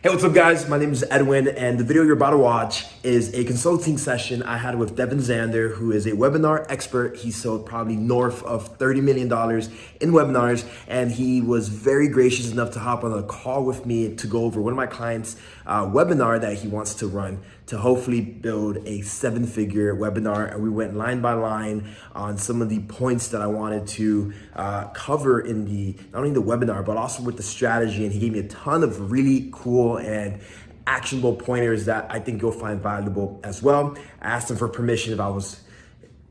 Hey, what's up, guys? My name is Edwin, and the video you're about to watch is a consulting session I had with Devin Zander, who is a webinar expert. He sold probably north of $30 million in webinars, and he was very gracious enough to hop on a call with me to go over one of my clients' webinar that he wants to run to hopefully build a seven-figure webinar. And we went line by line on some of the points that I wanted to cover in the not only the webinar but also with the strategy. And he gave me a ton of really cool and actionable pointers that I think you'll find valuable as well. I asked him for permission if I was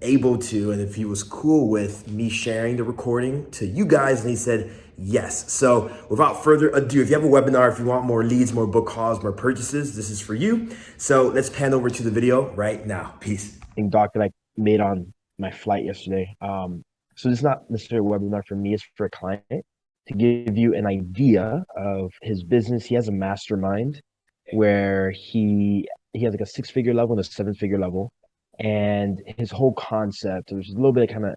able to and if he was cool with me sharing the recording to you guys, and he said yes. So without further ado, if you have a webinar, if you want more leads, more book calls, more purchases, this is for you. So let's pan over to the video right now. Peace. Doc that I made on my flight yesterday. So this is not necessarily a webinar for me, it's for a client to give you an idea of his business. He has a mastermind where he has like a six-figure level and a seven-figure level. And his whole concept, there's a little bit of kind of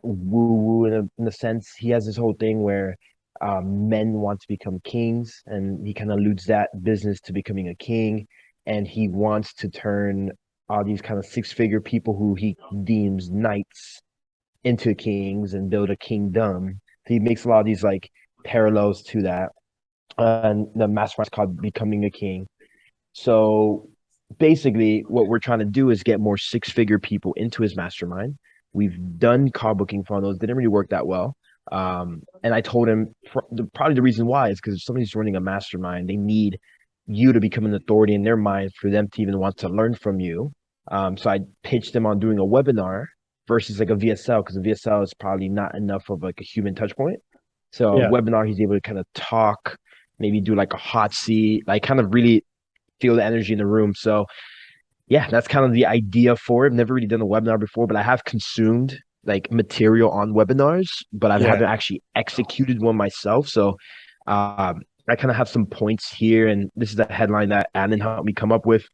woo-woo in a sense. He has this whole thing where men want to become kings, and he kind of alludes that business to becoming a king. And he wants to turn all these kind of six-figure people who he deems knights into kings and build a kingdom. So he makes a lot of these like parallels to that. And the mastermind is called Becoming a King. So basically, what we're trying to do is get more six-figure people into his mastermind. We've done call booking funnels, didn't really work that well. And I told him probably the reason why is because if somebody's running a mastermind, they need you to become an authority in their mind for them to even want to learn from you. So I pitched them on doing a webinar versus like a VSL, because a VSL is probably not enough of like a human touch point. So a Yeah, webinar, he's able to kind of talk, maybe do like a hot seat, like kind of really feel the energy in the room. So yeah, that's kind of the idea for it. I've never really done a webinar before, but I have consumed like material on webinars, but I yeah. haven't actually executed one myself. So I kind of have some points here, and this is the headline that Annan helped me come up with.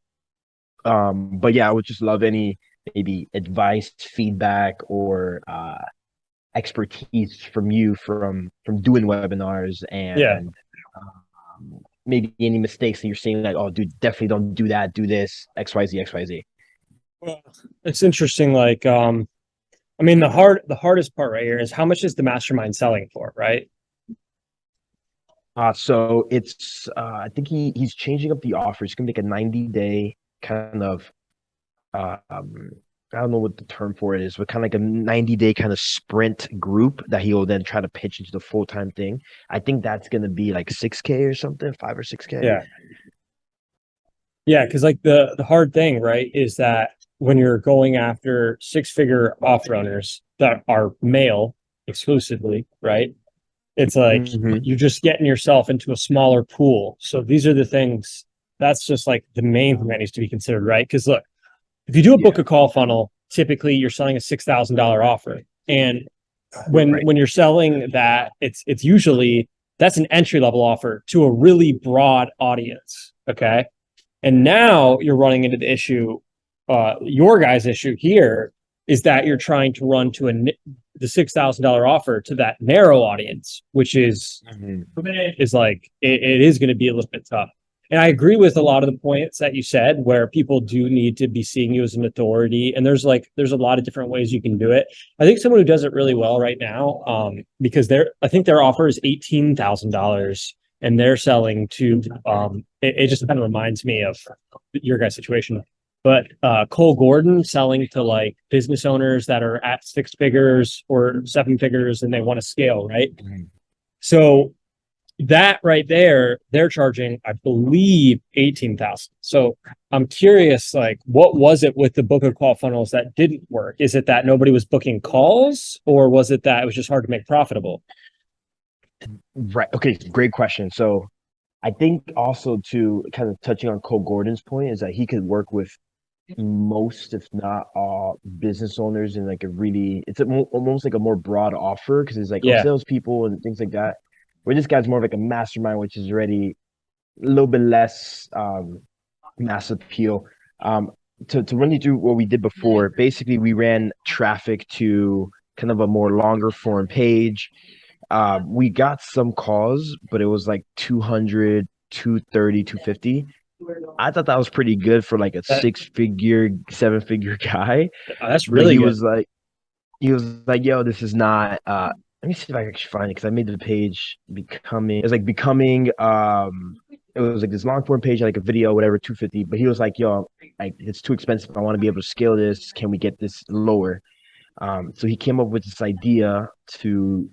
But yeah, I would just love any maybe advice, feedback, or expertise from you from doing webinars, Yeah. and maybe any mistakes that you're seeing, like, oh, dude, definitely don't do that, do this, XYZ, XYZ. Well, it's interesting. The hardest part right here is how much is the mastermind selling for, right? So it's I think he's changing up the offer. He's gonna make a 90-day kind of I don't know what the term for it is, but kind of like a 90-day kind of sprint group that he will then try to pitch into the full-time thing. I think that's gonna be like 6K or something, 5 or 6K. Yeah. Yeah, because like the hard thing, right, is that when you're going after six-figure offer owners that are male exclusively, right? It's like Mm-hmm. you're just getting yourself into a smaller pool. So these are the things that's just like the main thing that needs to be considered, right? Because look, if you do a book Yeah. a call funnel, typically you're selling a $6,000 offer. And Right. when you're selling that, it's usually that's an entry level offer to a really broad audience. Okay. And now you're running into the issue, your guys' issue here is that you're trying to run to the $6,000 offer to that narrow audience, which Mm-hmm. is like it is going to be a little bit tough. And I agree with a lot of the points that you said, where people do need to be seeing you as an authority. And there's a lot of different ways you can do it. I think someone who does it really well right now, because I think their offer is $18,000, and they're selling to it just kind of reminds me of your guys' situation. But Cole Gordon selling to like business owners that are at six figures or seven figures and they want to scale, right? So that right there, they're charging, I believe, 18,000. So I'm curious, like, what was it with the book and call funnels that didn't work? Is it that nobody was booking calls, or was it that it was just hard to make profitable? Right. Okay. Great question. So I think also to kind of touching on Cole Gordon's point is that he could work with most, if not all, business owners in like a really, almost like a more broad offer, because it's like, oh, Yeah, salespeople and things like that. Where this guy's more of like a mastermind, which is already a little bit less mass appeal. To run you through what we did before, basically we ran traffic to kind of a more longer form page. We got some calls, but it was like 200 230, 250. I thought that was pretty good for like a That, 6-figure, 7-figure guy. that's But really good. he was like, yo, this is not let me see if I can actually find it because I made the page becoming, it was like becoming it was like this long form page, like a video, whatever, 250. But he was like, yo, like it's too expensive. I want to be able to scale this. Can we get this lower? So he came up with this idea to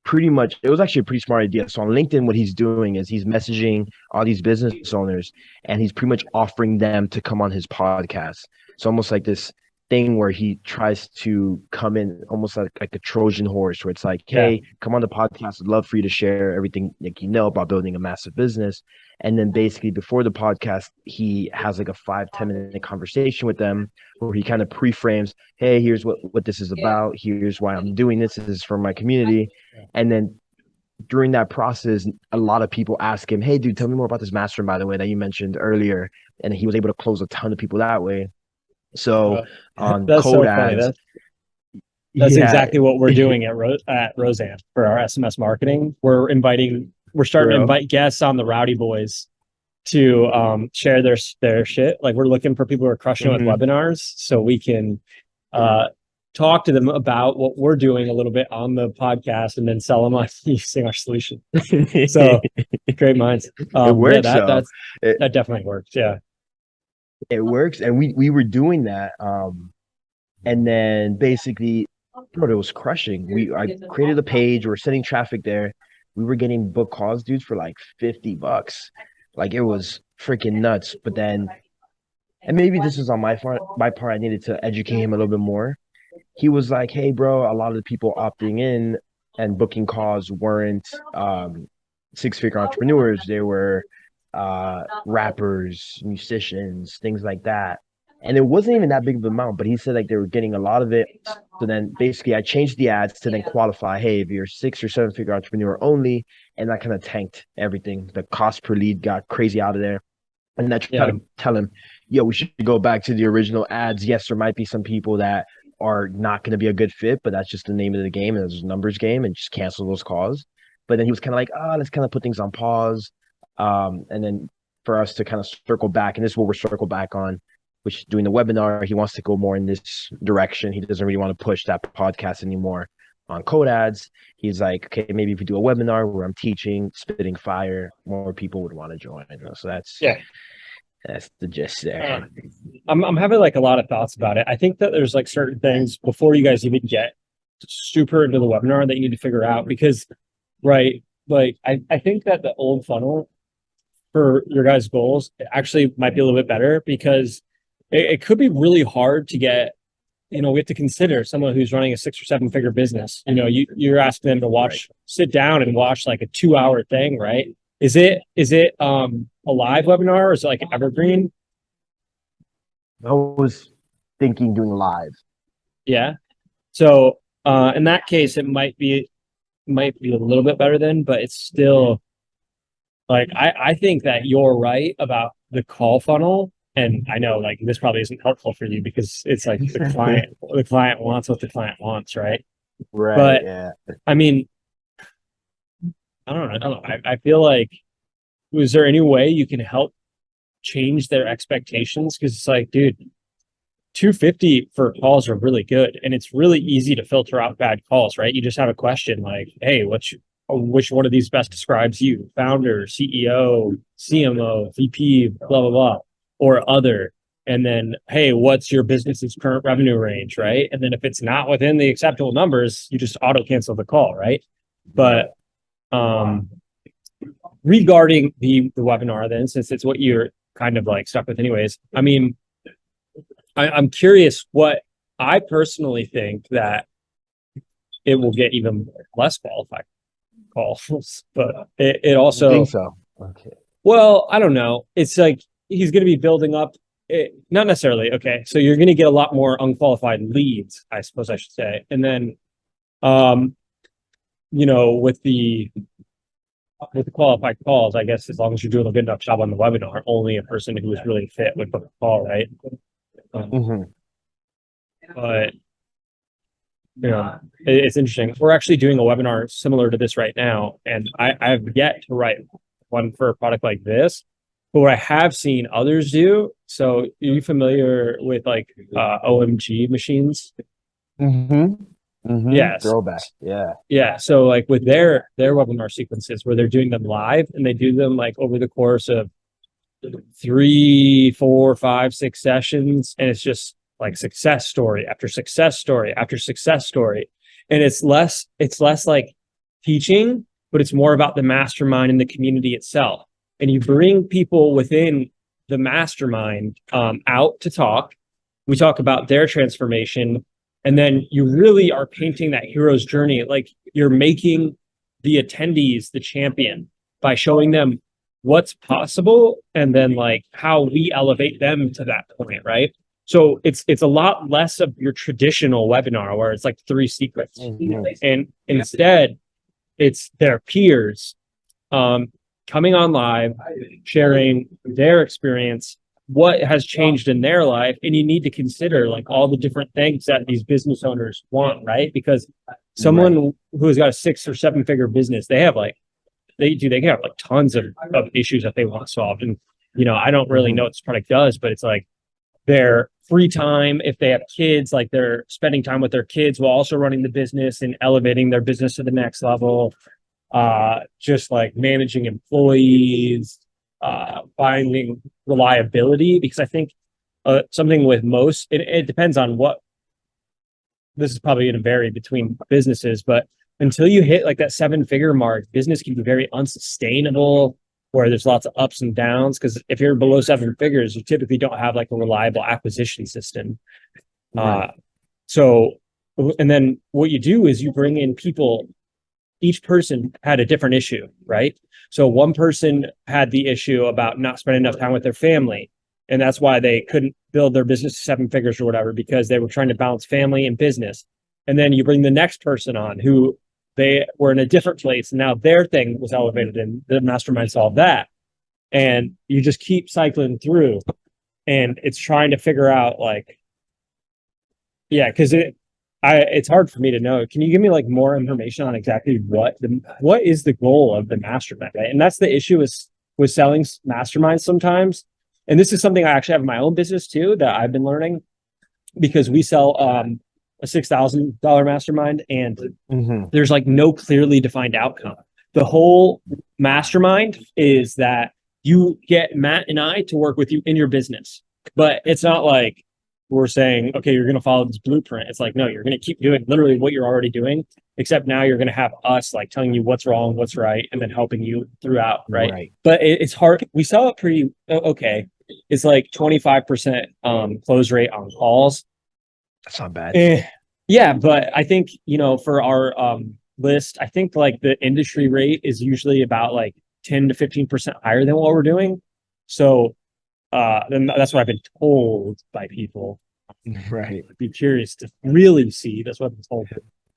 pretty much, it was actually a pretty smart idea. So on LinkedIn, what he's doing is he's messaging all these business owners and he's pretty much offering them to come on his podcast. It's almost like this thing where he tries to come in almost like a Trojan horse, where it's like, Yeah. hey, come on the podcast. I'd love for you to share everything like you know about building a massive business. And then basically before the podcast, he has like a 5-10 minute conversation with them where he kind of pre-frames, hey, here's what this is about. Here's why I'm doing this. This is for my community. And then during that process, a lot of people ask him, hey, dude, tell me more about this mastermind, by the way, that you mentioned earlier. And he was able to close a ton of people that way. So on That's code so funny. ads, That's yeah, exactly what we're doing at Roseanne for our SMS marketing. We're starting to bro. invite guests on the Rowdy Boys to share their shit. Like we're looking for people who are crushing it with webinars so we can talk to them about what we're doing a little bit on the podcast and then sell them on using our solution. So great minds. It works, yeah, though. that definitely works. Yeah. It works. And we were doing that. And then basically, bro, it was crushing. I created a page, we're sending traffic there. We were getting book calls, dudes, for like $50. Like it was freaking nuts. But then, and maybe this is on my part, I needed to educate him a little bit more. He was like, hey, bro, a lot of the people opting in and booking calls weren't 6-figure entrepreneurs. They were rappers, musicians, things like that. And it wasn't even that big of an amount, but he said like they were getting a lot of it. So then basically I changed the ads to then qualify, hey, if you're 6 or 7-figure entrepreneur only, and that kind of tanked everything. The cost per lead got crazy out of there. And I try to tell him, yo, we should go back to the original ads. Yes, there might be some people that are not going to be a good fit, but that's just the name of the game, and it's a numbers game, and just cancel those calls. But then he was kind of like, let's kind of put things on pause. And then for us to kind of circle back, and this is what we're circle back on, which doing the webinar, he wants to go more in this direction. He doesn't really want to push that podcast anymore on code ads. He's like, okay, maybe if we do a webinar where I'm teaching, spitting fire, more people would want to join. So that's the gist there. I'm having like a lot of thoughts about it. I think that there's like certain things before you guys even get super into the webinar that you need to figure out because, right, like I think that the old funnel for your guys' goals actually might be a little bit better because it could be really hard to get, we have to consider someone who's running a 6 or 7-figure business. You're asking them to sit down and watch like a 2-hour thing, right? Is it a live webinar or is it like an evergreen? I was thinking doing live. Yeah. So in that case, it might be a little bit better then, but it's still like I think that you're right about the call funnel. And I know like this probably isn't helpful for you because it's like the client wants what the client wants, right? Right. But yeah. I mean, I don't know. I feel like, is there any way you can help change their expectations? Because it's like, dude, 250 for calls are really good. And it's really easy to filter out bad calls, right? You just have a question like, hey, which one of these best describes you? Founder, CEO, CMO, VP, blah, blah, blah, or other. And then, hey, what's your business's current revenue range, right? And then if it's not within the acceptable numbers, you just auto cancel the call, right? But regarding the webinar, then, since it's what you're kind of like stuck with anyways, I mean, I'm curious what I personally think that it will get even less qualified calls, but it also, I think so. Okay. well, I don't know. It's like he's going to be building up not necessarily. Okay. So you're going to get a lot more unqualified leads, I suppose I should say. And then, with the qualified calls, I guess as long as you're doing a good enough job on the webinar, only a person who is really fit would book a call, right? But it's interesting. We're actually doing a webinar similar to this right now, and I've yet to write one for a product like this. But what I have seen others do, so are you familiar with like OMG machines? Yes. Throwback. Yeah. Yeah. So like with their webinar sequences where they're doing them live and they do them like over the course of 3, 4, 5, 6 sessions, and it's just like success story after success story after success story. And it's less like teaching, but it's more about the mastermind and the community itself. And you bring people within the mastermind out to talk. We talk about their transformation. And then you really are painting that hero's journey. Like you're making the attendees the champion by showing them what's possible and then like how we elevate them to that point, right? So it's a lot less of your traditional webinar where it's like 3 secrets. And instead it's their peers coming on live, sharing their experience, what has changed in their life. And you need to consider like all the different things that these business owners want, right? Because someone who has got a 6 or 7 figure business, they have like, they have like tons of issues that they want solved. And, you know, I don't really know what this product does, but it's like their free time, if they have kids, like they're spending time with their kids while also running the business and elevating their business to the next level. Just like managing employees, finding reliability, because I think something with most, it depends on what, this is probably going to vary between businesses, but until you hit like that 7-figure mark, business can be very unsustainable, where there's lots of ups and downs. Because if you're below 7 figures, you typically don't have like a reliable acquisition system. So, and then what you do is you bring in people. Each person had a different issue, right? So one person had the issue about not spending enough time with their family. And that's why they couldn't build their business to 7 figures or whatever, because they were trying to balance family and business. And then you bring the next person on who they were in a different place. And now their thing was elevated and the mastermind solved that. And you just keep cycling through. And it's trying to figure out like, yeah, because it's hard for me to know. Can you give me like more information on exactly what is the goal of the mastermind, right? And that's the issue with selling masterminds sometimes. And this is something I actually have in my own business too, that I've been learning, because we sell a $6,000 mastermind, and there's like no clearly defined outcome. The whole mastermind is that you get Matt and I to work with you in your business, but it's not like we're saying, okay, you're going to follow this blueprint. It's like, no, you're going to keep doing literally what you're already doing, except now you're going to have us like telling you what's wrong, what's right, and then helping you throughout. Right. But it's hard. We sell it pretty okay. It's like 25% close rate on calls. That's not bad. Yeah, but I think, you know, for our list, I think like the industry rate is usually about like 10 to 15% higher than what we're doing. So then that's what I've been told by people. Right. I'd be curious to really see. That's what I've been told.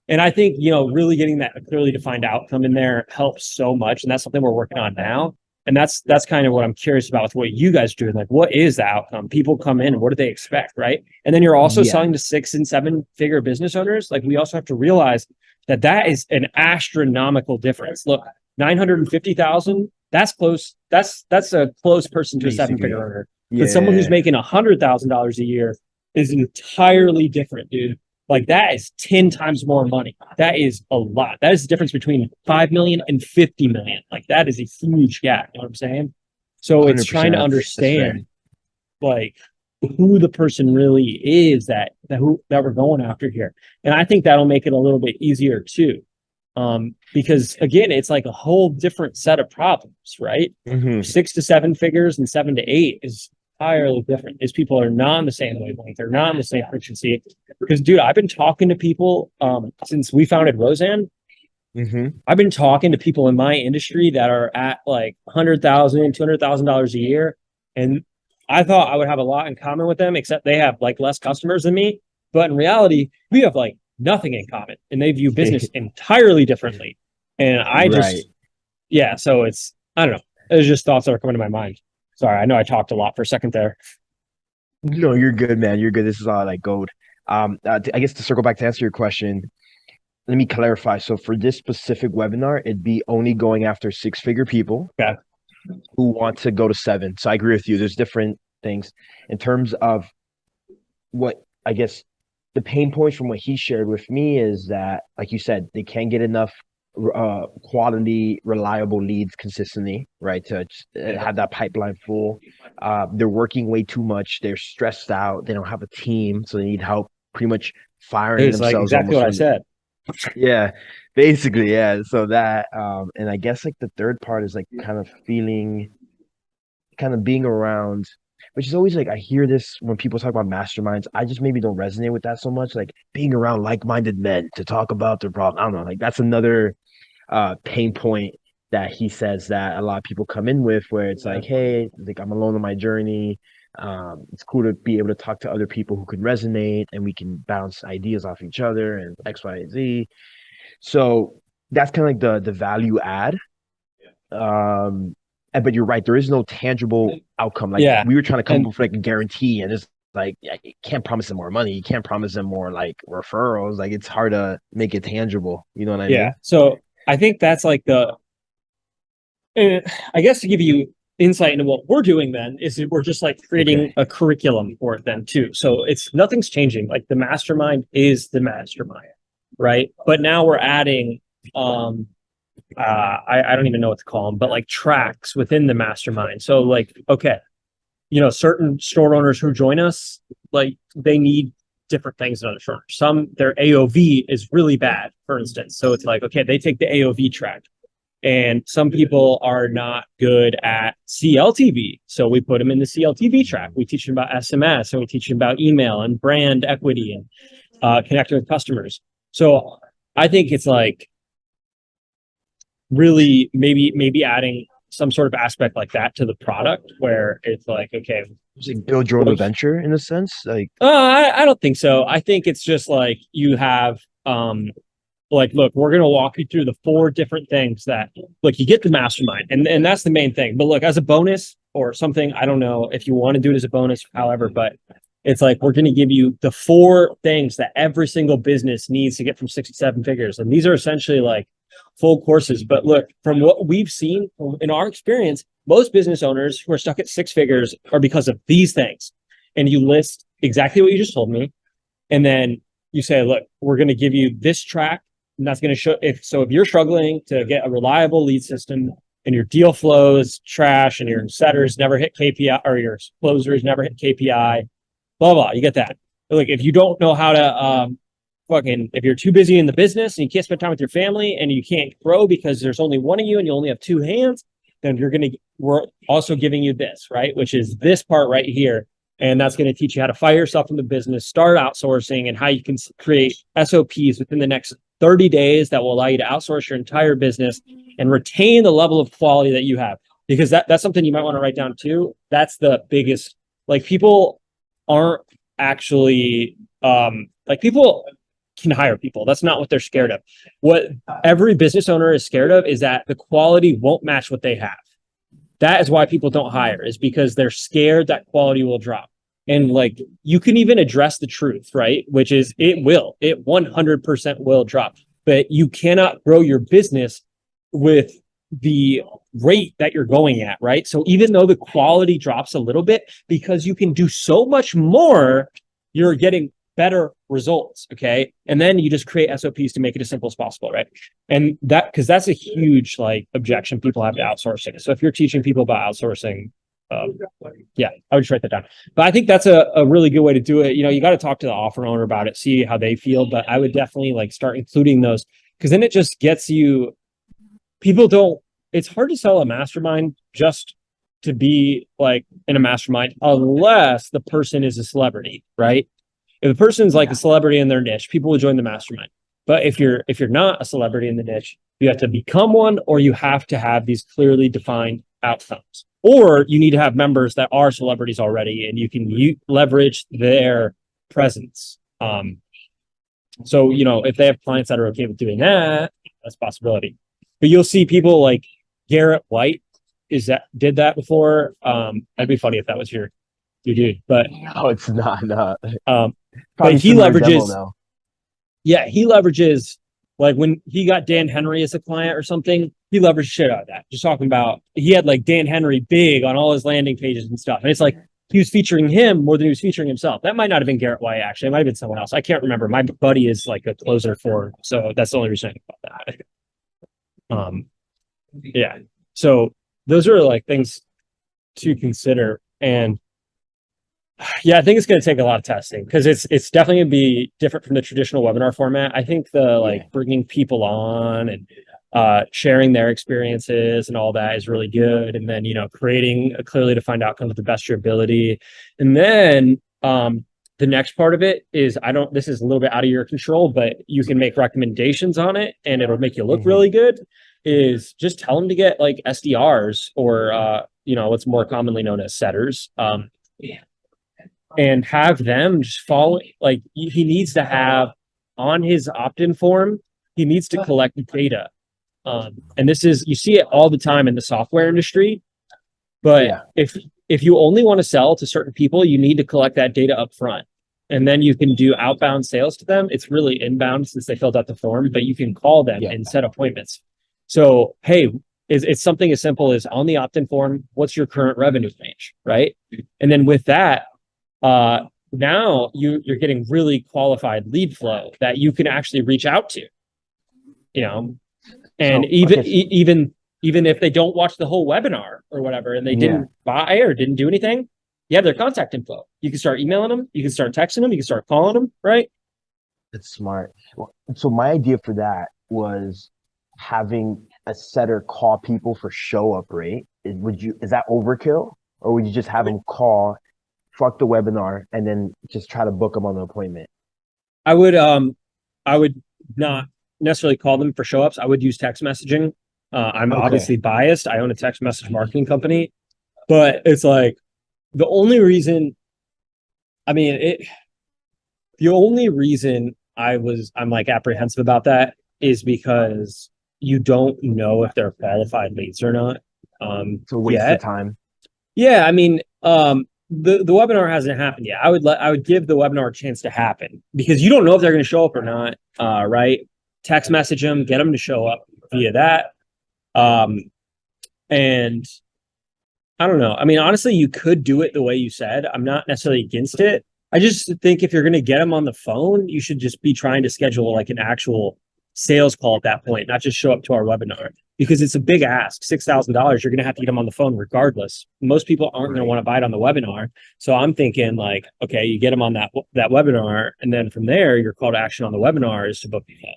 And I think, you know, really getting that clearly defined outcome in there helps so much. And that's something we're working on now. And that's kind of what I'm curious about with what you guys are doing. Like, what is the outcome? People come in and what do they expect, right? And then you're also selling to 6 and 7 figure business owners. Like, we also have to realize that is an astronomical difference. Look, 950,000, that's close. That's a close person to a 7-figure earner. But someone who's making $100,000 a year is entirely different, dude. Like, that is 10 times more money. That is a lot. That is the difference between 5 million and 50 million. Like, that is a huge gap. You know what I'm saying? So it's trying to understand like who the person really is that we're going after here. And I think that'll make it a little bit easier too. Because again, it's like a whole different set of problems, right? 6 to 7 figures and 7 to 8 is entirely different. Is people are not on the same wavelength, they're not on the same frequency. Because, dude, I've been talking to people since we founded Roseanne. I've been talking to people in my industry that are at like $100,000, $200,000 a year, and I thought I would have a lot in common with them, except they have like less customers than me. But in reality, we have like nothing in common, and they view business entirely differently. And I just, so it's, I don't know. There's just thoughts that are coming to my mind. Sorry, I know I talked a lot for a second there. No, you're good, man. You're good. This is all like gold. I guess to circle back to answer your question, let me clarify. So for this specific webinar, it'd be only going after 6-figure people. Okay. who want to go to 7. So I agree with you. There's different things in terms of what I guess the pain points from what he shared with me is that, like you said, they can't get enough quality, reliable leads consistently, right? To have that pipeline full. They're working way too much. They're stressed out. They don't have a team, so they need help pretty much firing It's like themselves exactly almost what I from said. yeah, basically, yeah. So that and I guess like the third part is like kind of being around, which is always like I hear this when people talk about masterminds. I just maybe don't resonate with that so much. Like being around like-minded men to talk about their problem. I don't know, like that's another pain point that he says that a lot of people come in with, where it's like, hey, like I'm alone on my journey. It's cool to be able to talk to other people who can resonate and we can bounce ideas off each other and X, Y, Z. So that's kind of like the value add. But you're right, there is no tangible outcome. Like Yeah. we were trying to come up And with like a guarantee, and it's like yeah, you can't promise them more money, you can't promise them more like referrals. Like it's hard to make it tangible. You know what I yeah, mean? so I think that's like I guess to give you insight into what we're doing then is that we're just like creating Okay. a curriculum for it then too. So it's nothing's changing. Like the mastermind is the mastermind, right? But now we're adding I don't even know what to call them, but like tracks within the mastermind. So like, okay, certain store owners who join us, like they need different things than other store owners. Some their AOV is really bad, for instance. So it's like, okay, they take the AOV track. And some people are not good at CLTV. So we put them in the CLTV track. We teach them about SMS and we teach them about email and brand equity and connecting with customers. So I think it's like really maybe adding some sort of aspect like that to the product where it's like, okay, It's like build your own adventure in a sense. Like I don't think so. I think it's just like you have like, look, we're going to walk you through the 4 different things that, look, you get the mastermind, and that's the main thing. But look, as a bonus or something, I don't know if you want to do it as a bonus, however, but it's like we're going to give you the 4 things that every single business needs to get from 6 to 7 figures, and these are essentially like full courses. But look, from what we've seen in our experience, most business owners who are stuck at 6 figures are because of these things. And you list exactly what you just told me, and then you say, look, we're going to give you this track. And that's going to show if you're struggling to get a reliable lead system and your deal flow is trash and your setters never hit KPI or your closers never hit KPI, blah, blah, you get that. But like if you don't know how to if you're too busy in the business and you can't spend time with your family and you can't grow because there's only one of you and you only have 2 hands, then we're also giving you this, right? Which is this part right here. And that's going to teach you how to fire yourself from the business, start outsourcing, and how you can create SOPs within the next 30 days that will allow you to outsource your entire business and retain the level of quality that you have. Because that's something you might want to write down too. That's the biggest, like people aren't actually, like people can hire people. That's not what they're scared of. What every business owner is scared of is that the quality won't match what they have. That is why people don't hire, is because they're scared that quality will drop. And like you can even address the truth, right? Which is it 100% will drop, but you cannot grow your business with the rate that you're going at, right? So even though the quality drops a little bit, because you can do so much more, you're getting better results. Okay. And then you just create SOPs to make it as simple as possible. Right. And because that's a huge like objection people have to outsourcing. So if you're teaching people about outsourcing, yeah, I would just write that down. But I think that's a really good way to do it. You got to talk to the offer owner about it, see how they feel. But I would definitely like start including those, because then it just gets you, it's hard to sell a mastermind just to be like in a mastermind unless the person is a celebrity, right? If a person's like a celebrity in their niche, people will join the mastermind. But if you're not a celebrity in the niche, you have to become one, or you have to have these clearly defined outcomes, or you need to have members that are celebrities already, and you can leverage their presence. So if they have clients that are okay with doing that, that's a possibility. But you'll see people like Garrett White did that before. That'd be funny if that was your dude, but no, it's not. But he similar demo leverages, though. yeah, he leverages like when he got Dan Henry as a client or something, he leveraged shit out of that. Just talking about, he had like Dan Henry big on all his landing pages and stuff. And it's like, he was featuring him more than he was featuring himself. That might not have been Garrett White, actually. It might have been someone else. I can't remember. My buddy is like a closer for, so that's the only reason I think about that. Yeah. So those are like things to consider. And yeah, I think it's going to take a lot of testing because it's definitely going to be different from the traditional webinar format. I think the like bringing people on and sharing their experiences and all that is really good. And then, you know, creating a clearly defined outcome to the best of your ability. And then the next part of it is, this is a little bit out of your control, but you can make recommendations on it and it'll make you look really good, is just tell them to get like SDRs or, you know, what's more commonly known as setters. And have them just follow, like he needs to have on his opt-in form, he needs to collect data. And this is, you see it all the time in the software industry, but if you only want to sell to certain people, you need to collect that data up front. And then you can do outbound sales to them. It's really inbound since they filled out the form, but you can call them and set appointments. So, hey, it's something as simple as on the opt-in form, what's your current revenue range, right? And then with that, now you're getting really qualified lead flow that you can actually reach out to, you know, and so, even if they don't watch the whole webinar or whatever, and they didn't buy or didn't do anything, you have their contact info. You can start emailing them, you can start texting them, you can start calling them, right? That's smart. So my idea for that was having a setter call people for show up rate. Is that overkill, or would you just have them call, fuck the webinar, and then just try to book them on the appointment? I would not necessarily call them for show ups. I would use text messaging. I'm obviously biased. I own a text message marketing company, but it's like the only reason I'm like apprehensive about that is because you don't know if they're qualified leads or not. It's a waste of time. Yeah, I mean, the webinar hasn't happened yet. I would give the webinar a chance to happen because you don't know if they're going to show up or not. Right? Text message them, get them to show up via that. And I don't know. I mean, honestly, you could do it the way you said. I'm not necessarily against it. I just think if you're going to get them on the phone, you should just be trying to schedule like an actual sales call at that point, not just show up to our webinar, because it's a big ask. $6,000. You're going to have to get them on the phone regardless. Most people aren't going to want to buy it on the webinar. So I'm thinking like, okay, you get them on that webinar, and then from there, your call to action on the webinar is to book the call.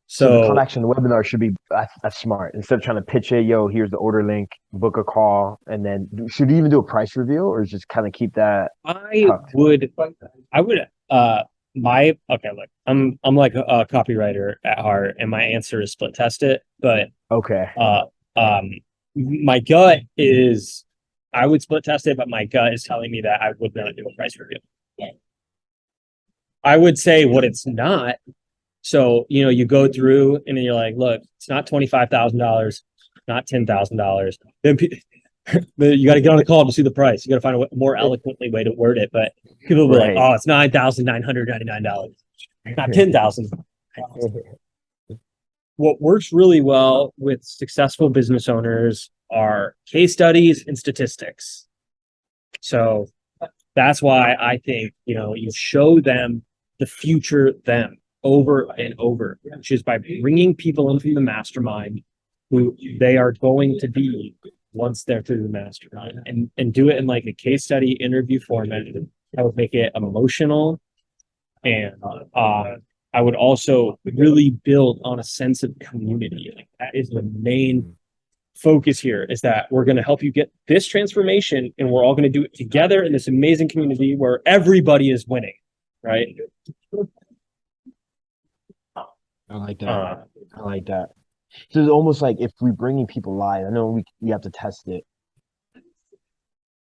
So the call to action on the webinar should be that's smart. Instead of trying to pitch it, yo, here's the order link, book a call, and then should you even do a price reveal, or just kind of keep that? Look, I'm like a copywriter at heart, and my answer is split test it. But my gut is I would split test it, but my gut is telling me that I would not do a price reveal. I would say what it's not. So, you know, you go through and then you're like, look, it's not $25,000, not $10,000. Then you got to get on the call to see the price. You got to find a more eloquently way to word it. But people will be like, oh, it's $9,999, not $10,000. What works really well with successful business owners are case studies and statistics. So that's why I think, you know, you show them the future them over and over, which is by bringing people in from the mastermind who they are going to be once they're through the mastermind, and do it in like a case study interview format. I would make it emotional, and I would also really build on a sense of community. Like that is the main focus here, is that we're going to help you get this transformation, and we're all going to do it together in this amazing community where everybody is winning, right? I like that. I like that. So it's almost like if we're bringing people live, I know we have to test it,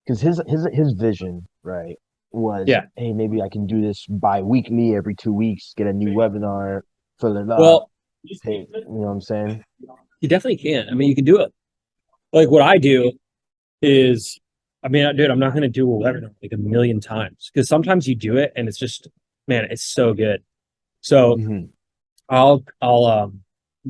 because his vision, right, was, hey, maybe I can do this bi-weekly, every 2 weeks, get a new webinar, fill it up. Well, hey, you know what I'm saying? You definitely can. I mean, you can do it. Like what I do is, I mean, dude, I'm not going to do a webinar like a million times, because sometimes you do it and it's just, man, it's so good. So I'll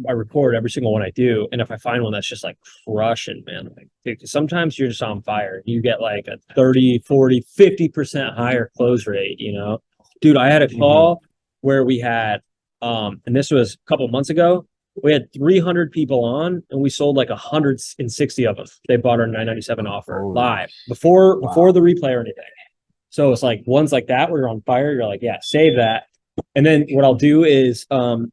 I record every single one I do. And if I find one that's just like crushing, man, like, dude, 'cause sometimes you're just on fire. You get like a 30, 40, 50% higher close rate, you know? Dude, I had a call where we had, and this was a couple months ago, we had 300 people on and we sold like 160 of them. They bought our 997 offer live before the replay or anything. So it's like ones like that where you're on fire, you're like, yeah, save that. And then what I'll do is I'll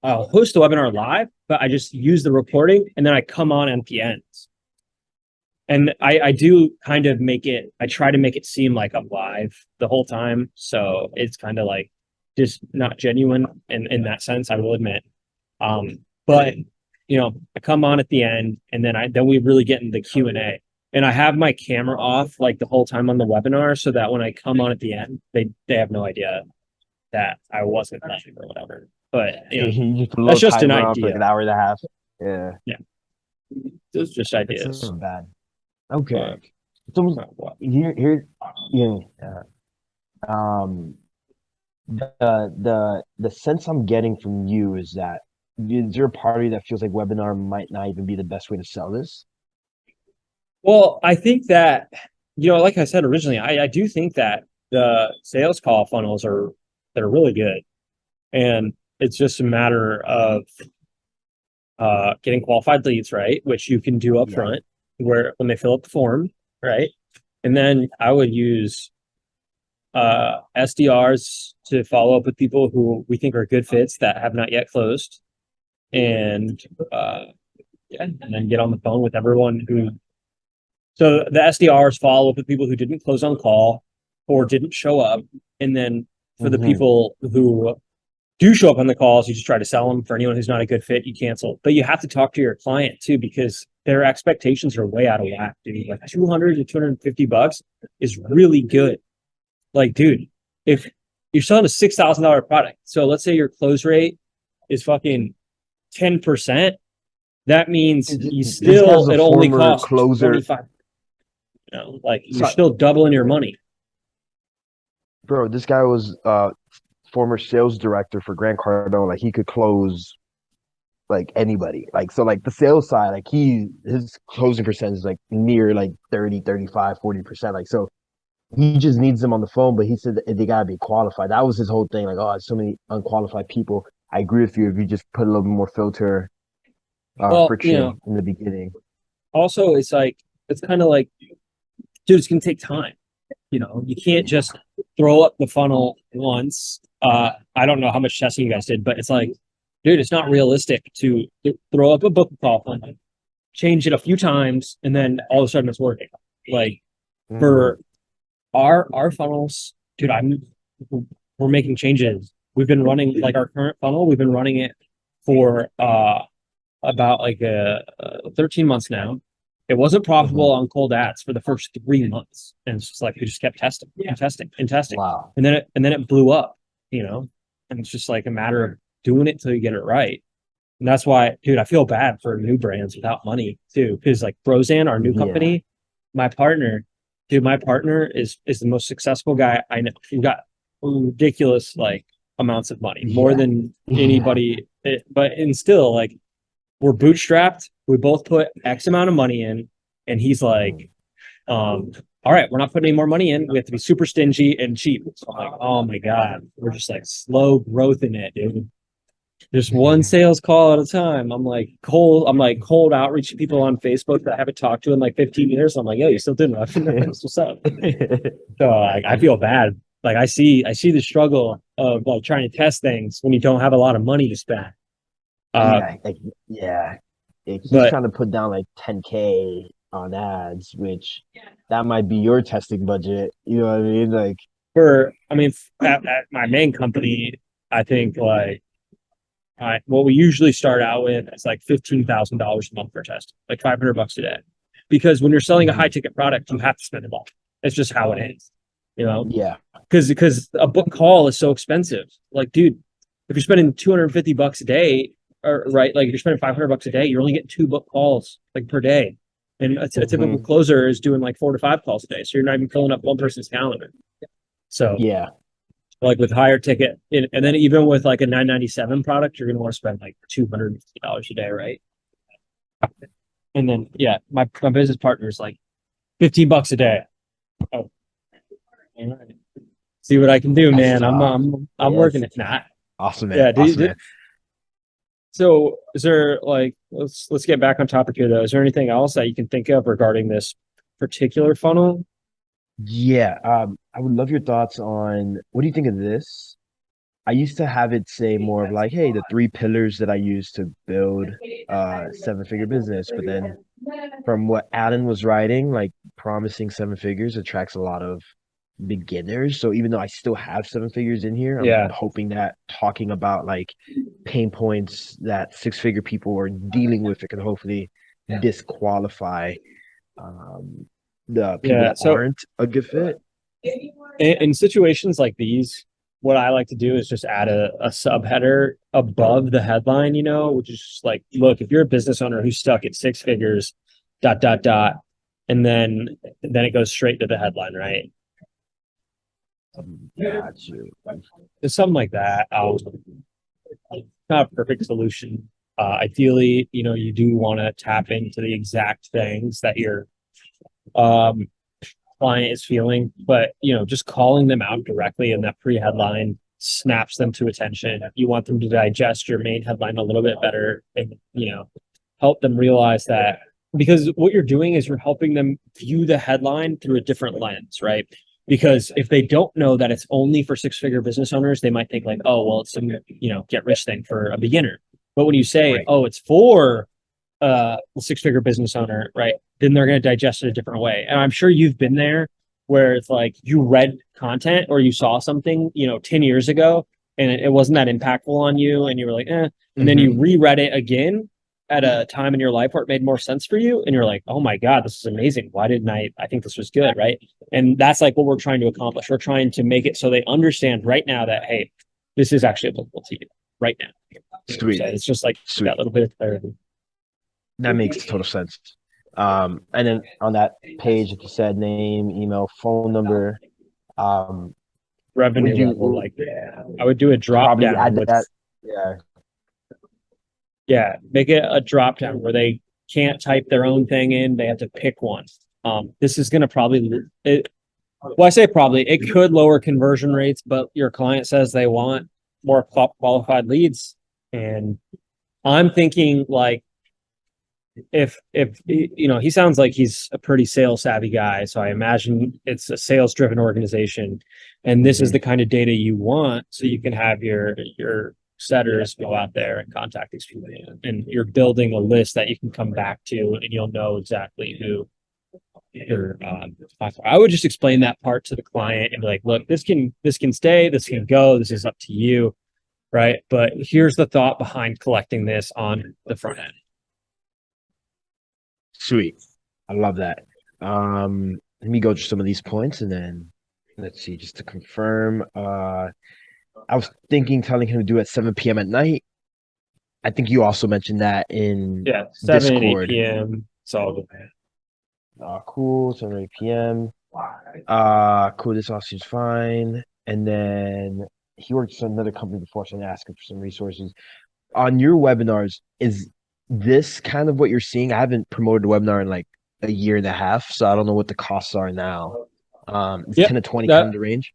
host the webinar live, but I just use the recording and then I come on at the end. And I do kind of I try to make it seem like I'm live the whole time. So it's kind of like just not genuine in that sense, I will admit. But you know, I come on at the end and then we really get into the Q&A. And I have my camera off like the whole time on the webinar so that when I come on at the end, they have no idea that I wasn't live or whatever. But you know, that's just an idea. Like an hour and a half. Yeah. Yeah. Those just ideas. It's bad. Okay. So here, yeah. The sense I'm getting from you is that is there a party that feels like webinar might not even be the best way to sell this? Well, I think that, you know, like I said originally, I do think that the sales call funnels they're really good. And it's just a matter of getting qualified leads, right? Which you can do up front where when they fill up the form, right? And then I would use SDRs to follow up with people who we think are good fits that have not yet closed. And and then get on the phone with everyone so the SDRs follow up with people who didn't close on call or didn't show up. And then for the people who do show up on the calls, you just try to sell them. For anyone who's not a good fit, you cancel. But you have to talk to your client too, because their expectations are way out of whack, dude. Like 200 to 250 bucks is really good. Like, dude, if you're selling a $6,000 product, so let's say your close rate is fucking 10%, that means it only costs closer 25. You know, like you're still doubling your money. Bro, this guy was former sales director for Grant Cardone. Like he could close like anybody. Like so like the sales side, like his closing percentage is like near like 30, 35, 40%. Like so he just needs them on the phone, but he said that they gotta be qualified. That was his whole thing. Like, oh, so many unqualified people. I agree with you if you just put a little bit more filter friction in the beginning. Also, it's kind of like, dude, it's gonna take time. You know, you can't just throw up the funnel once. I don't know how much testing you guys did, but it's like, dude, it's not realistic to throw up a book call funnel, change it a few times, and then all of a sudden it's working. Like for our funnels, dude, we're making changes. We've been running like our current funnel. We've been running it for about like 13 months now. It wasn't profitable on cold ads for the first 3 months, and it's just like we just kept testing and testing and testing. Wow. And then it blew up, you know. And it's just like a matter of doing it till you get it right. And that's why, dude, I feel bad for new brands without money too, because like Brozan, our new company, my partner is the most successful guy I know. He got ridiculous like amounts of money, more than anybody. And still, like, we're bootstrapped. We both put X amount of money in, and he's like, all right, we're not putting any more money in. We have to be super stingy and cheap. So I'm like, oh my God, we're just like slow growth in it, dude. Just one sales call at a time. I'm like cold outreach to people on Facebook that I haven't talked to in like 15 years. I'm like, yo, you still doing nothing? What's up? So I feel bad. Like I see the struggle of like trying to test things when you don't have a lot of money to spend. He's trying to put down like 10K on ads, which that might be your testing budget. You know what I mean? Like at my main company, I think like what we usually start out with is like $15,000 a month for testing, like $500 a day. Because when you're selling a high ticket product, you have to spend a lot. It's just how it is, you know? Yeah. Because a book call is so expensive. Like, dude, if you're spending $250 a day, or right, like if you're spending $500 a day, you're only getting 2 book calls like per day. And a typical closer is doing like 4 to 5 calls a day. So you're not even filling up one person's calendar. So like with higher ticket, and then even with like a 997 product, you're gonna want to spend like $250 a day, right? And then yeah, my business partner is like $15 a day. Oh, all right. See what I can do, That's man. tough. I'm Yes. working it. Nah. Awesome, man. Yeah. Awesome, man. So is there like let's get back on topic here though. Is there anything else that you can think of regarding this particular funnel? Yeah. I would love your thoughts on what do you think of this? I used to have it say more of like, hey, the three pillars that I use to build a seven-figure business. But then from what Alan was writing, like promising seven figures attracts a lot of beginners. So even though I still have seven figures in here, I'm Yeah. hoping that talking about like pain points that six-figure people are dealing with, it can hopefully disqualify um, the people Yeah. that So aren't a good fit. in situations like these, what I like to do is just add a subheader above the headline, which is just like, look, if you're a business owner who's stuck at six figures, dot, dot, dot, and then it goes straight to the headline, right? Got you. It's something like that. Not a perfect solution. Ideally, you do want to tap into the exact things that your um, client is feeling, but just calling them out directly in that pre-headline snaps them to attention. You want them to digest your main headline a little bit better, and help them realize that, because what you're doing is you're helping them view the headline through a different lens, right? Because if they don't know that it's only for six-figure business owners, they might think like, oh, well, it's some get rich thing for a beginner. But when you say, Right. oh, it's for a six-figure business owner, right? Then they're going to digest it a different way. And I'm sure you've been there where it's like you read content or you saw something, 10 years ago and it wasn't that impactful on you and you were like, eh. And then you reread it again at a time in your life where it made more sense for you. And you're like, oh my God, this is amazing. Why didn't I think this was good, right? And that's like what we're trying to accomplish. We're trying to make it so they understand right now that, hey, this is actually applicable to you right now. Sweet. So it's just like Sweet. that little bit of clarity. That makes total sense. And then on that page, like you said, name, email, phone number. Revenue Would you level, like I would do a drop probably down add with that? Yeah. make it a drop down where they can't type their own thing in. They have to pick one. This is going to I say probably, it could lower conversion rates, but your client says they want more qualified leads. And I'm thinking like, if he sounds like he's a pretty sales savvy guy, so I imagine it's a sales driven organization, and this is the kind of data you want, so you can have your setters go out there and contact these people, and you're building a list that you can come back to, and you'll know exactly who you're. I would just explain that part to the client and be like, look, this can stay, this can go, this is up to you, right? But here's the thought behind collecting this on the front end. Sweet. I love that. Let me go through some of these points and then let's see, just to confirm. I was telling him to do it at 7 p.m. at night. I think you also mentioned that in 7 and 8 Discord. p.m. It's all good. Cool. 7 or 8 p.m. Cool. This all seems fine. And then he worked for another company before, so I'm asking for some resources. On your webinars, is this kind of what you're seeing? I haven't promoted a webinar in like a year and a half, so I don't know what the costs are now. Is 10 to 20 kind of the range?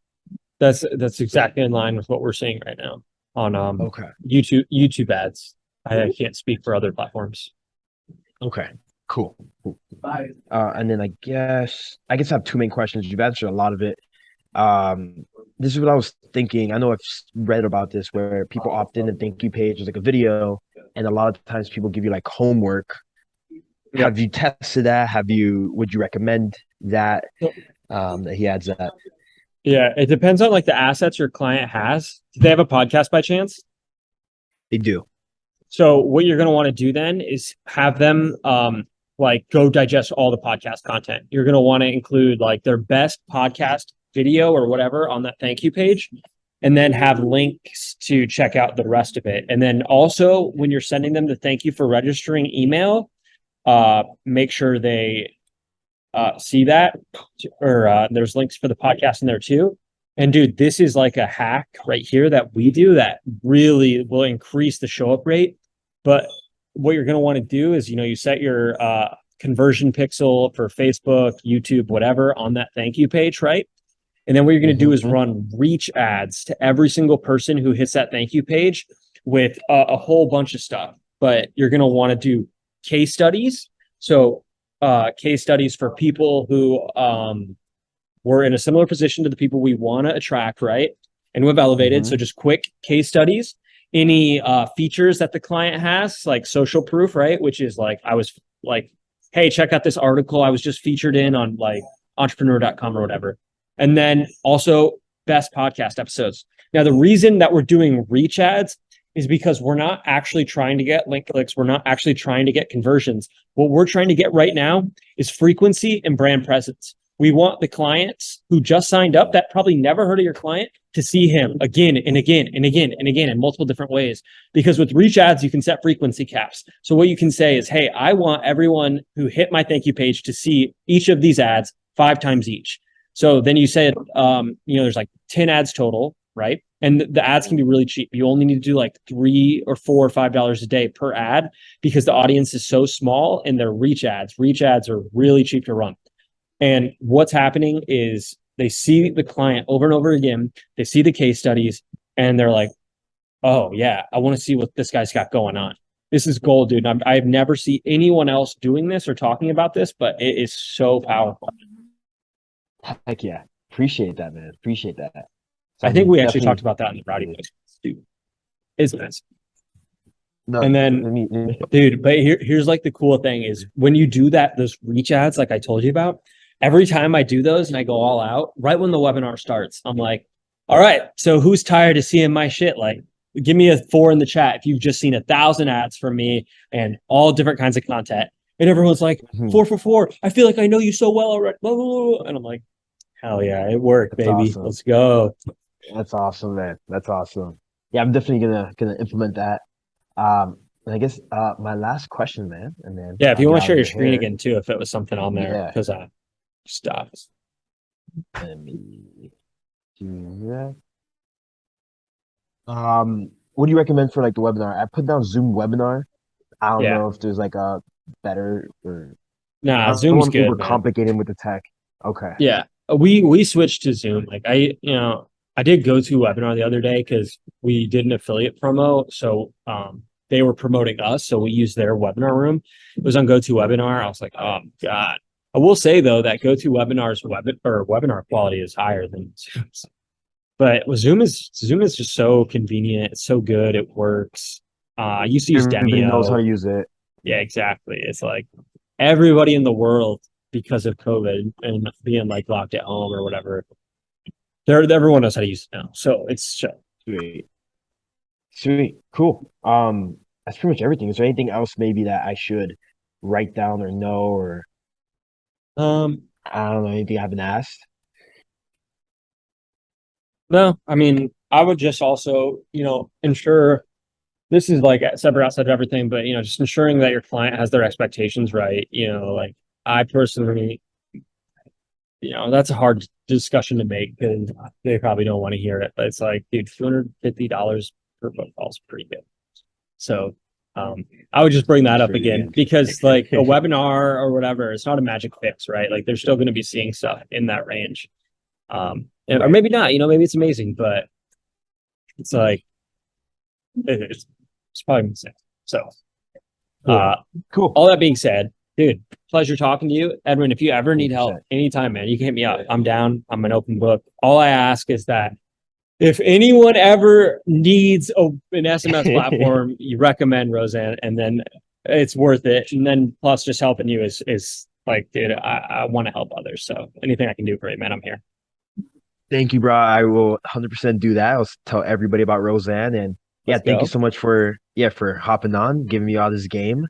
That's exactly in line with what we're seeing right now on Okay. YouTube ads. I can't speak for other platforms. Okay. Cool. And then I guess I have two main questions. You've answered a lot of it. This is what I was thinking. I know I've read about this where people opt in and thank you page is like a video, and a lot of times people give you like homework. Yep. Have you tested that? Would you recommend that? That he adds that? Yeah, it depends on like the assets your client has. Do they have a podcast by chance? They do. So what you're going to want to do then is have them like go digest all the podcast content. You're going to want to include like their best podcast video or whatever on that thank you page, and then have links to check out the rest of it. And then also when you're sending them the thank you for registering email, make sure they see that, or there's links for the podcast in there too. And dude, this is like a hack right here that we do that really will increase the show up rate. But what you're going to want to do is, you set your conversion pixel for Facebook, YouTube, whatever on that thank you page, right? And then what you're going to do is run reach ads to every single person who hits that thank you page with a whole bunch of stuff. But you're going to want to do case studies. So case studies for people who were in a similar position to the people we want to attract, right? And we've elevated. So just quick case studies, any features that the client has, like social proof, right? Which is like, I was like, hey, check out this article I was just featured in on like entrepreneur.com or whatever. And then also best podcast episodes. Now, the reason that we're doing reach ads is because we're not actually trying to get link clicks. We're not actually trying to get conversions. What we're trying to get right now is frequency and brand presence. We want the clients who just signed up that probably never heard of your client to see him again and again and again and again in multiple different ways. Because with reach ads, you can set frequency caps. So what you can say is, hey, I want everyone who hit my thank you page to see each of these ads 5 times each. So then you said, there's like 10 ads total, right? And the ads can be really cheap. You only need to do like $3 or $4 or $5 a day per ad because the audience is so small and they're reach ads. Reach ads are really cheap to run. And what's happening is they see the client over and over again. They see the case studies and they're like, oh yeah, I want to see what this guy's got going on. This is gold, dude. I've never seen anyone else doing this or talking about this, but it is so powerful. Heck yeah. Appreciate that, man. Appreciate that. So I think we actually talked about that in the Rowdy Boys, dude. It's nice. No, and then, dude, but here's like the cool thing is when you do that, those reach ads, like I told you about, every time I do those and I go all out, right when the webinar starts, I'm like, all right, so who's tired of seeing my shit? Like, give me a 4 in the chat if you've just seen 1,000 ads from me and all different kinds of content. And everyone's like, 4 for 4. I feel like I know you so well already. Blah, blah, blah. And I'm like, hell yeah, it worked, That's baby. awesome. Let's go. That's awesome, man. That's awesome. Yeah, I'm definitely gonna implement that. And I guess my last question, man, and then Yeah, if you I'll want to get share out your of screen here. again too, if it was something on there, Yeah. because stuff. Let me do that. What do you recommend for like the webinar? I put down Zoom webinar. I don't Yeah. know if there's like a better or I Nah, don't Zoom's want to good, man. overcomplicate him with the tech. Okay. Yeah, we switched to Zoom. Like I did go to webinar the other day because we did an affiliate promo. So they were promoting us, so we used their webinar room. It was on GoToWebinar. I was like, oh God. I will say though that GoToWebinar's webinar quality is higher than Zoom's. But Zoom is just so convenient. It's so good. It works. I used to use Everybody knows how Demio. to use it. Yeah, exactly. It's like everybody in the world, because of COVID and being like locked at home or whatever, everyone knows how to use it now. So it's chill. Sweet. Sweet. Cool. That's pretty much everything. Is there anything else maybe that I should write down or know or Um, I don't know, anything I haven't asked? no, I mean, I would just also, ensure this is like separate outside of everything, but just ensuring that your client has their expectations right. Like I personally, that's a hard discussion to make because they probably don't want to hear it. But it's like, dude, $250 per phone call is pretty good. So I would just bring that That's up pretty again good. because like a webinar or whatever, it's not a magic fix, right? Like they're still going to be seeing stuff in that range. Or maybe not, maybe it's amazing, but it's like, it's probably mistake. So Cool. all that being said, dude, pleasure talking to you. Edwin, if you ever need help 100%. anytime, man, you can hit me up. I'm down. I'm an open book. All I ask is that if anyone ever needs an SMS platform, you recommend Roseanne, and then it's worth it. And then plus just helping you is like, dude, I want to help others. So anything I can do for you, man, I'm here. Thank you, bro. I will 100% do that. I'll tell everybody about Roseanne and yeah, Let's thank go. you so much for hopping on, giving me all this game.